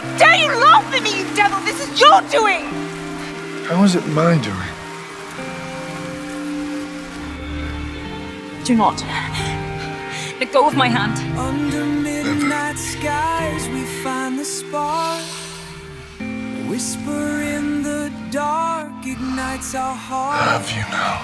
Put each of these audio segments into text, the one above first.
How dare you laugh at me, you devil! This is your doing! How is it my doing? Do not. Let go of my hand. Under midnight skies we find the spark. Whisper in the dark ignites our heart. I have you now.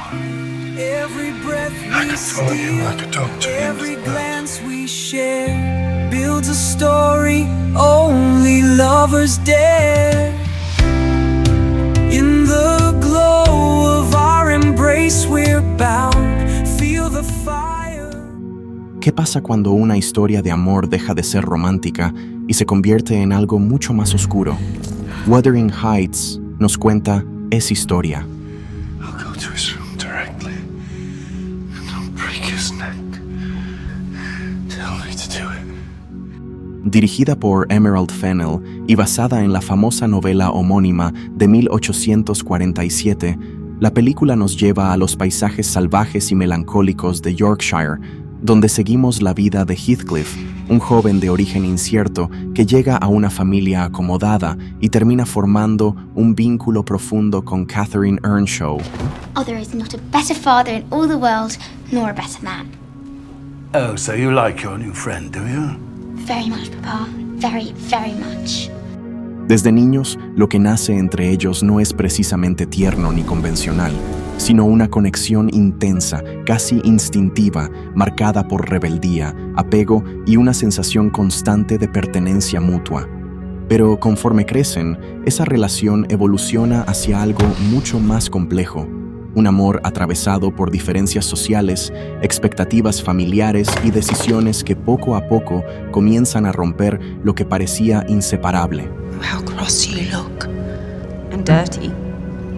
Every breath I we can follow you steal, like a dog to the end of every the night. glance we share builds a story only lovers dare. In the glow of our embrace we're bound. Feel the fire. ¿Qué pasa cuando una historia de amor deja de ser romántica y se convierte en algo mucho más oscuro? Wuthering Heights nos cuenta esa historia. I'll go to his room directly and I'll break his neck. Tell me to do it. Dirigida por Emerald Fennell y basada en la famosa novela homónima de 1847, la película nos lleva a los paisajes salvajes y melancólicos de Yorkshire, donde seguimos la vida de Heathcliff, un joven de origen incierto que llega a una familia acomodada y termina formando un vínculo profundo con Catherine Earnshaw. Oh, there is not a better father in all the world, nor a better man. Oh, so you like your new friend, do you? Very much, Papa. Very, very much. Desde niños, lo que nace entre ellos no es precisamente tierno ni convencional, sino una conexión intensa, casi instintiva, marcada por rebeldía, apego y una sensación constante de pertenencia mutua. Pero conforme crecen, esa relación evoluciona hacia algo mucho más complejo, un amor atravesado por diferencias sociales, expectativas familiares y decisiones que poco a poco comienzan a romper lo que parecía inseparable. How cross you look. And dirty.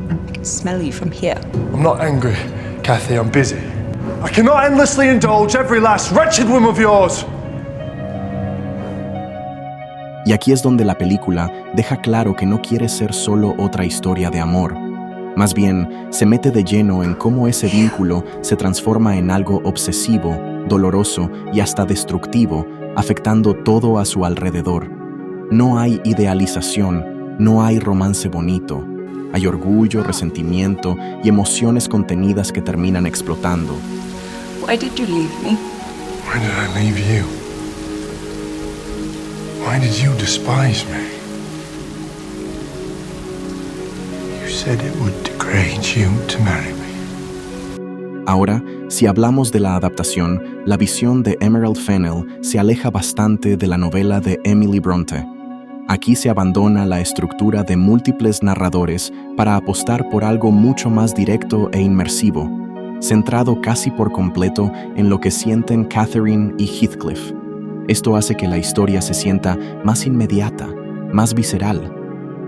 I can smell you from here. I'm not angry, Kathy, I'm busy. I cannot endlessly indulge every last wretched whim of yours. Y aquí es donde la película deja claro que no quiere ser solo otra historia de amor. Más bien, se mete de lleno en cómo ese vínculo se transforma en algo obsesivo, doloroso y hasta destructivo, afectando todo a su alrededor. No hay idealización, no hay romance bonito. Hay orgullo, resentimiento y emociones contenidas que terminan explotando. Why did you leave me? Why did I leave you? Why did you despise me? You said it would degrade you to marry me. Ahora, si hablamos de la adaptación, la visión de Emerald Fennell se aleja bastante de la novela de Emily Bronte. Aquí se abandona la estructura de múltiples narradores para apostar por algo mucho más directo e inmersivo, centrado casi por completo en lo que sienten Catherine y Heathcliff. Esto hace que la historia se sienta más inmediata, más visceral,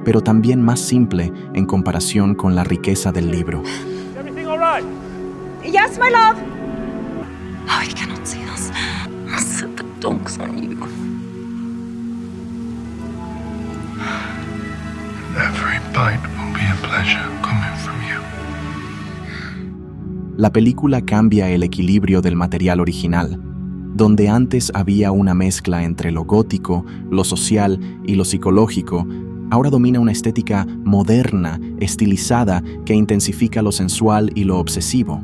pero también más simple en comparación con la riqueza del libro. Everything all right? Yes, my love. Oh, you cannot see us. I'll set the dogs on you. Every bite will be a pleasure coming from you. La película cambia el equilibrio del material original. Donde antes había una mezcla entre lo gótico, lo social y lo psicológico, ahora domina una estética moderna, estilizada, que intensifica lo sensual y lo obsesivo.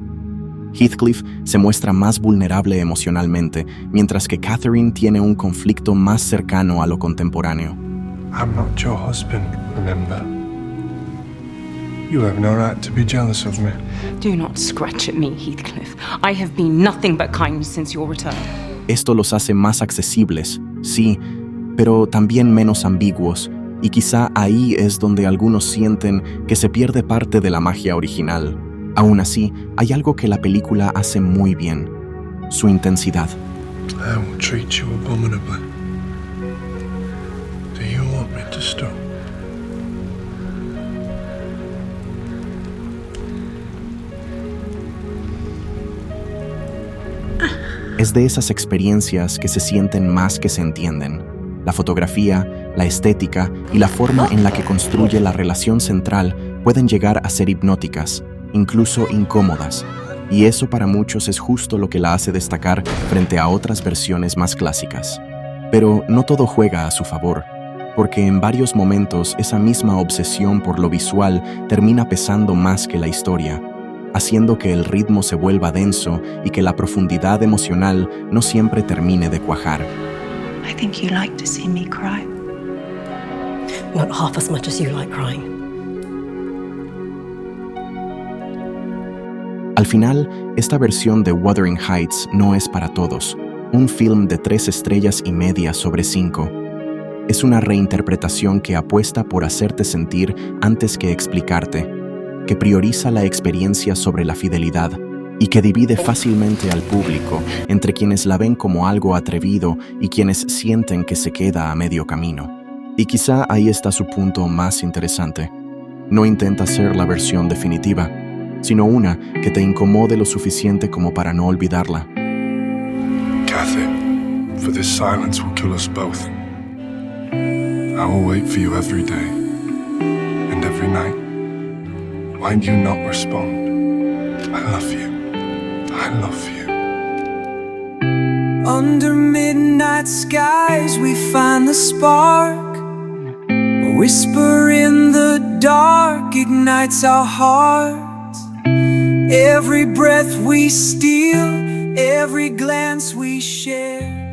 Heathcliff se muestra más vulnerable emocionalmente, mientras que Catherine tiene un conflicto más cercano a lo contemporáneo. I'm not your husband, remember? You have no right to be jealous of me. Do not scratch at me, Heathcliff. I have been nothing but kind since your return. Esto los hace más accesibles, sí, pero también menos ambiguos, y quizá ahí es donde algunos sienten que se pierde parte de la magia original. Aún así, hay algo que la película hace muy bien: su intensidad. I will treat you abominably. Do you want me to stop? Es de esas experiencias que se sienten más que se entienden. La fotografía, la estética y la forma en la que construye la relación central pueden llegar a ser hipnóticas, incluso incómodas, y eso para muchos es justo lo que la hace destacar frente a otras versiones más clásicas. Pero no todo juega a su favor. porque en varios momentos esa misma obsesión por lo visual termina pesando más que la historia, haciendo que el ritmo se vuelva denso y que la profundidad emocional no siempre termine de cuajar. I think you like to see me cry. Not half as much as you like crying. Al final, esta versión de Wuthering Heights no es para todos. Un film de 3 estrellas y media sobre 5. Es una reinterpretación que apuesta por hacerte sentir antes que explicarte, que prioriza la experiencia sobre la fidelidad y que divide fácilmente al público entre quienes la ven como algo atrevido y quienes sienten que se queda a medio camino. Y quizá ahí está su punto más interesante. No intenta ser la versión definitiva, sino una que te incomode lo suficiente como para no olvidarla. Kathy, for this silence will kill us both. I will wait for you every day and every night. Why do you not respond? I love you. I love you. Under midnight skies we find the spark. A whisper in the dark ignites our hearts. Every breath we steal, every glance we share.